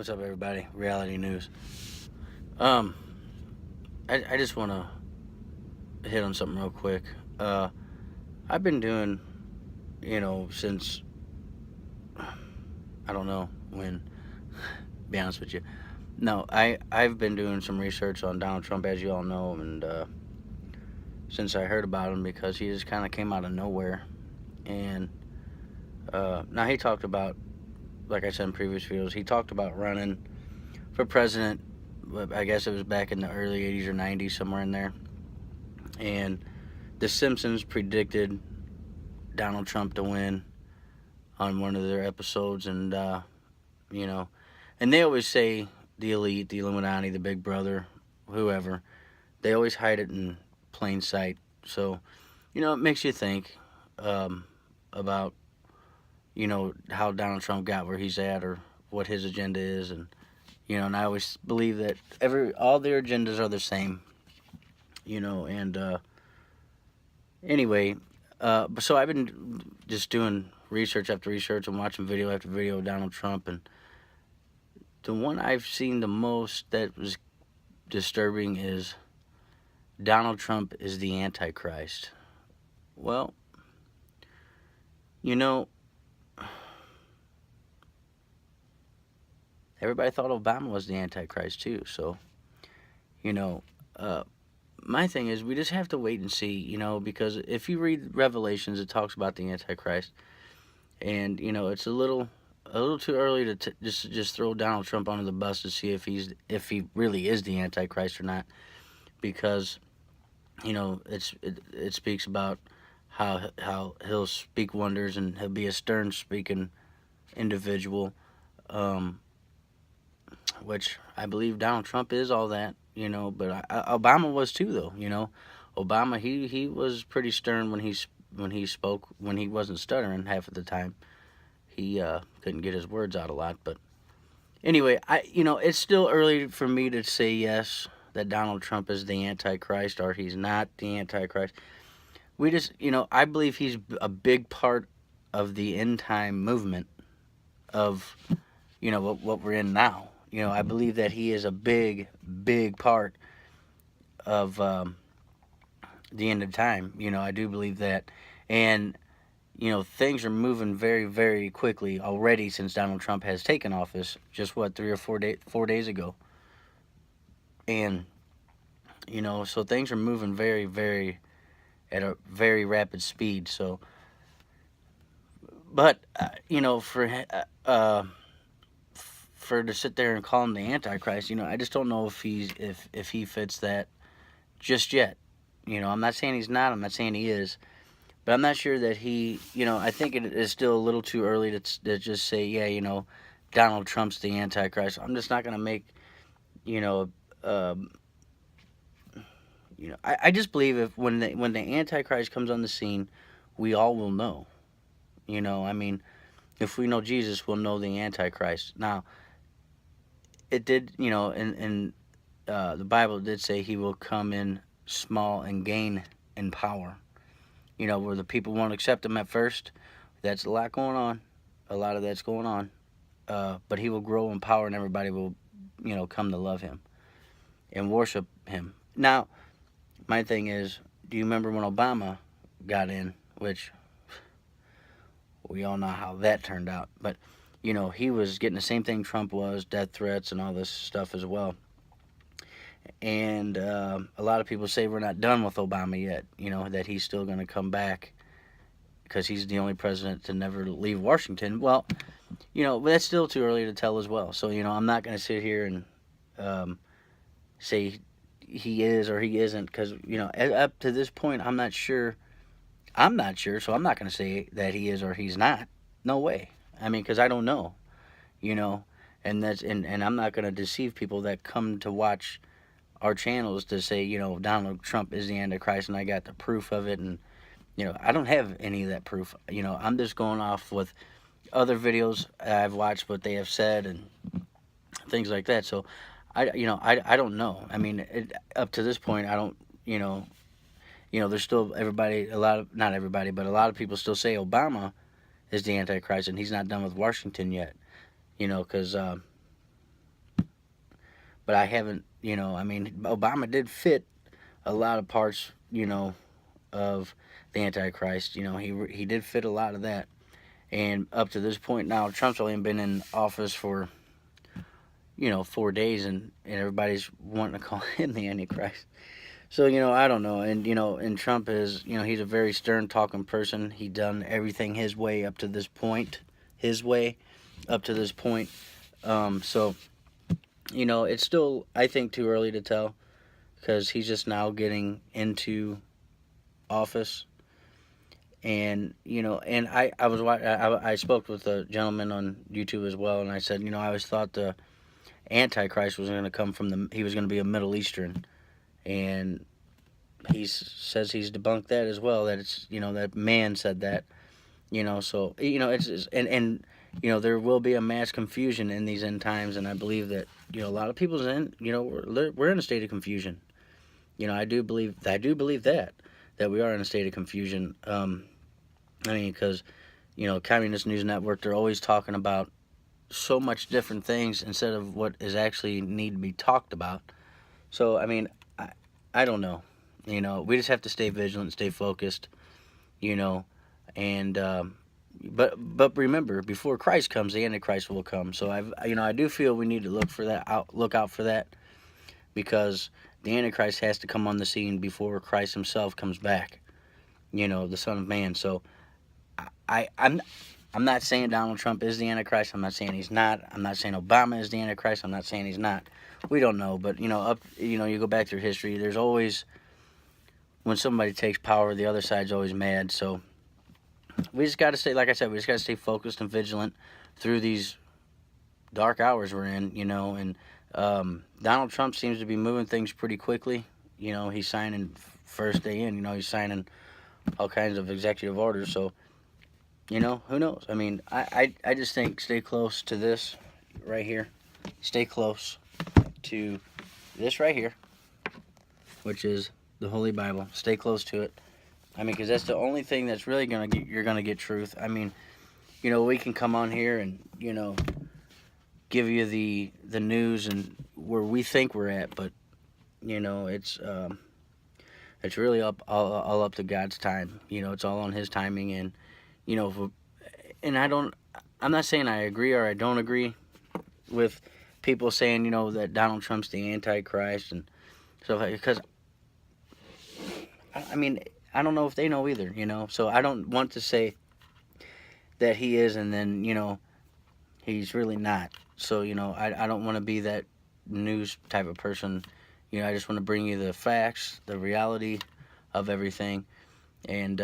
What's up, everybody? Reality news. Um, I just want to hit on something real quick. Uh, I've been doing, since I don't know when. Be honest with you. No, I've been doing some research on Donald Trump, as you all know, and since I heard about him, because he just kind of came out of nowhere, and now he talked about, like I said in previous videos, he talked about running for president. I guess it was back in the early '80s or '90s, somewhere in there, and The Simpsons predicted Donald Trump to win on one of their episodes, and you know, and they always say the elite, the Illuminati, the Big Brother, whoever, they always hide it in plain sight. So, it makes you think about how Donald Trump got where he's at, or what his agenda is, and and I always believe that all their agendas are the same, and anyway, so I've been just doing research after research and watching video after video of Donald Trump, and the one I've seen the most that was disturbing is Donald Trump is the Antichrist. Well, you know, everybody thought Obama was the Antichrist too, so, you know, uh, my thing is we just have to wait and see, because if you read Revelations, it talks about the Antichrist, and it's a little too early to just throw Donald Trump under the bus to see if he really is the Antichrist or not, because it speaks about how he'll speak wonders and he'll be a stern speaking individual, um, which I believe Donald Trump is all that, but Obama was too, though. Obama, he was pretty stern when he spoke, when he wasn't stuttering half of the time. He couldn't get his words out a lot, but anyway, it's still early for me to say yes that Donald Trump is the Antichrist or he's not the Antichrist. We just, I believe he's a big part of the end time movement of, what we're in now. I believe that he is a big, big part of the end of time. I do believe that. And, things are moving very, very quickly already since Donald Trump has taken office, just what, 3 or 4 days ago. And, so things are moving very, very, at a very rapid speed. So, but, for to sit there and call him the Antichrist, I just don't know if he fits that just yet. I'm not saying he's not. I'm not saying he is, but I'm not sure that he. I think it is still a little too early to just say, yeah, Donald Trump's the Antichrist. I'm just not gonna make, you know, um, I just believe if when the Antichrist comes on the scene, we all will know. I mean, if we know Jesus, we'll know the Antichrist. Now, it did, and the Bible did say he will come in small and gain in power. Where the people won't accept him at first. That's a lot going on. A lot of that's going on. But he will grow in power, and everybody will, come to love him and worship him. Now, my thing is, do you remember when Obama got in? Which we all know how that turned out. But he was getting the same thing Trump was, death threats and all this stuff as well. And a lot of people say we're not done with Obama yet, that he's still going to come back because he's the only president to never leave Washington. Well, that's still too early to tell as well. So, I'm not going to sit here and say he is or he isn't, because, up to this point, I'm not sure. I'm not sure, so I'm not going to say that he is or he's not. No way. I mean, because I don't know, and I'm not going to deceive people that come to watch our channels to say, Donald Trump is the Antichrist and I got the proof of it. And, I don't have any of that proof. I'm just going off with other videos I've watched, what they have said and things like that. So, I don't know. I mean, up to this point, I don't, there's still not everybody, but a lot of people still say Obama is the Antichrist and he's not done with Washington yet, because but I haven't, I mean, Obama did fit a lot of parts, of the Antichrist. He did fit a lot of that. And up to this point now, Trump's only been in office for 4 days, and everybody's wanting to call him the Antichrist. So I don't know, and Trump is, he's a very stern talking person. He done everything his way up to this point, his way up to this point. So it's still, I think, too early to tell because he's just now getting into office. And and I spoke with a gentleman on YouTube as well, and I said, I always thought the Antichrist was going to come from he was going to be a Middle Eastern, and he says he's debunked that as well. That it's that man said that. So it's there will be a mass confusion in these end times, and I believe that a lot of people's we're in a state of confusion. I do believe that we are in a state of confusion. I mean, because Communist News Network, they're always talking about so much different things instead of what is actually need to be talked about. So I mean, I don't know. We just have to stay vigilant, stay focused. And but remember, before Christ comes, the Antichrist will come. So I do feel we need to look out for that, because the Antichrist has to come on the scene before Christ himself comes back. The Son of Man. So I'm not saying Donald Trump is the Antichrist. I'm not saying he's not. I'm not saying Obama is the Antichrist. I'm not saying he's not. We don't know, but you go back through history. There's always, when somebody takes power, the other side's always mad. So we just got to stay, like I said, we just got to stay focused and vigilant through these dark hours we're in. And Donald Trump seems to be moving things pretty quickly. He's signing first day in. He's signing all kinds of executive orders. So who knows? I mean, I just think stay close to this right here. Stay close to this right here, which is the Holy Bible. Stay close to it. I mean, because that's the only thing that's really you're gonna get truth. I mean, we can come on here and give you the news and where we think we're at, but it's really all up to God's time. It's all on His timing, and and I'm not saying I agree or I don't agree with people saying that Donald Trump's the Antichrist and stuff like, because I mean, I don't know if they know either. So I don't want to say that he is and then he's really not. So I don't want to be that news type of person. I just want to bring you the facts, the reality of everything, and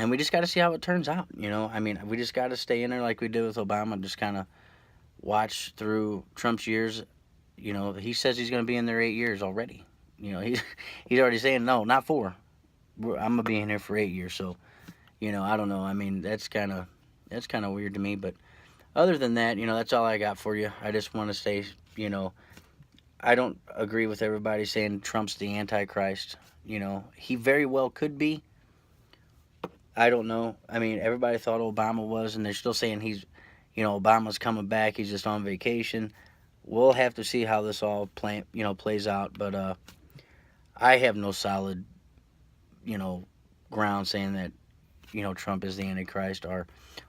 we just got to see how it turns out. I mean, we just got to stay in there like we did with Obama, just kind of watch through Trump's years. He says he's going to be in there 8 years already. He's already saying no, not 4. I'm gonna be in here for 8 years. So I don't know. I mean, that's kind of weird to me. But other than that, that's all I got for you. I just want to say, I don't agree with everybody saying Trump's the Antichrist. He very well could be. I don't know. I mean, everybody thought Obama was, and they're still saying he's, Obama's coming back. He's just on vacation. We'll have to see how this all plays out. But I have no solid, ground saying that, Trump is the Antichrist or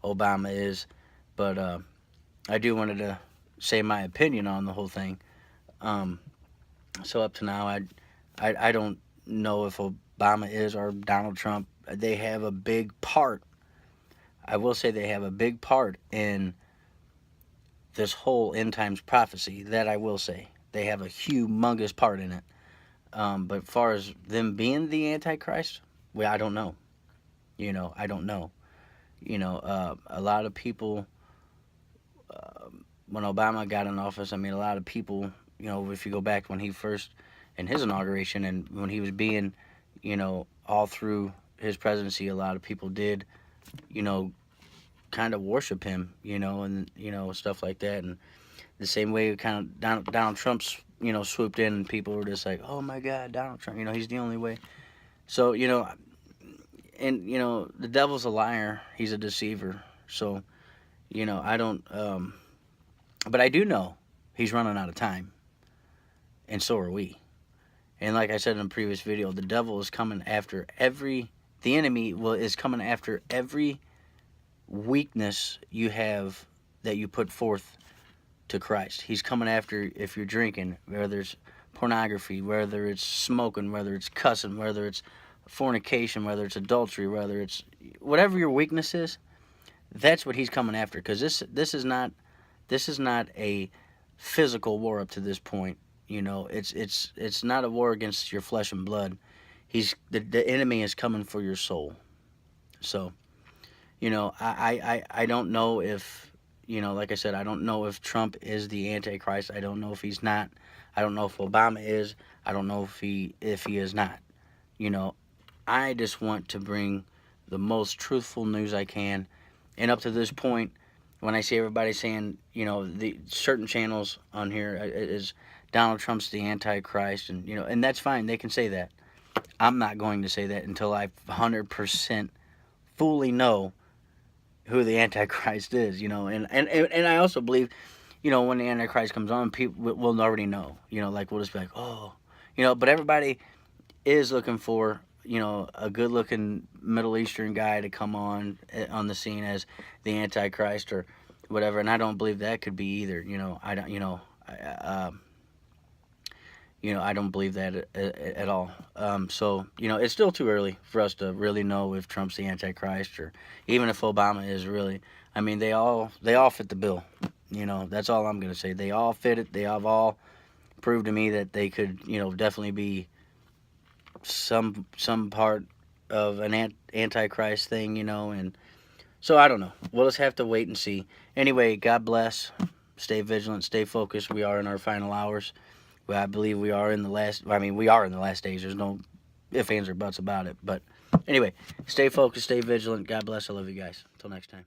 Obama is. But I do wanted to say my opinion on the whole thing. So up to now, I don't know if Obama is or Donald Trump. They have a big part. I will say they have a big part in this whole end times prophecy. That I will say. They have a humongous part in it. But as far as them being the Antichrist, well, I don't know. I don't know. A lot of people, when Obama got in office, I mean, a lot of people, if you go back when he first, in his inauguration and when he was being, all through his presidency, a lot of people did, kind of worship him, and, stuff like that. And the same way kind of Donald Trump's, swooped in and people were just like, oh my God, Donald Trump, he's the only way. So, and, the devil's a liar. He's a deceiver. So, I don't, but I do know he's running out of time. and so are we. And like I said in the previous video, the devil is coming after the enemy is coming after every weakness you have that you put forth to Christ. He's coming after if you're drinking, whether it's pornography, whether it's smoking, whether it's cussing, whether it's fornication, whether it's adultery, whether it's whatever your weakness is. That's what he's coming after, because this is not a physical war up to this point. You know, it's not a war against your flesh and blood. The enemy is coming for your soul. So, you know, I don't know if, you know, like I said, I don't know if Trump is the Antichrist. I don't know if he's not. I don't know if Obama is. I don't know if he is not. You know, I just want to bring the most truthful news I can. And up to this point, when I see everybody saying, you know, the certain channels on here is Donald Trump's the Antichrist, and, you know, and that's fine. They can say that. I'm not going to say that until I 100% fully know who the Antichrist is, you know. And I also believe, you know, when the Antichrist comes on, people will already know, you know, like we'll just be like, oh, you know, but everybody is looking for, you know, a good-looking Middle Eastern guy to come on the scene as the Antichrist or whatever, and I don't believe that could be either. You know, I don't, you know, I don't believe that at all. So, you know, it's still too early for us to really know if Trump's the Antichrist or even if Obama is really. I mean, they all fit the bill. You know, that's all I'm gonna say. They all fit it. They have all proved to me that they could, you know, definitely be some part of an Antichrist thing, you know. And so I don't know. We'll just have to wait and see. Anyway, God bless. Stay vigilant. Stay focused. We are in our final hours. Well, I believe we are in the last. I mean, we are in the last days. There's no ifs, ands, or buts about it. But anyway, stay focused. Stay vigilant. God bless. I love you guys. Until next time.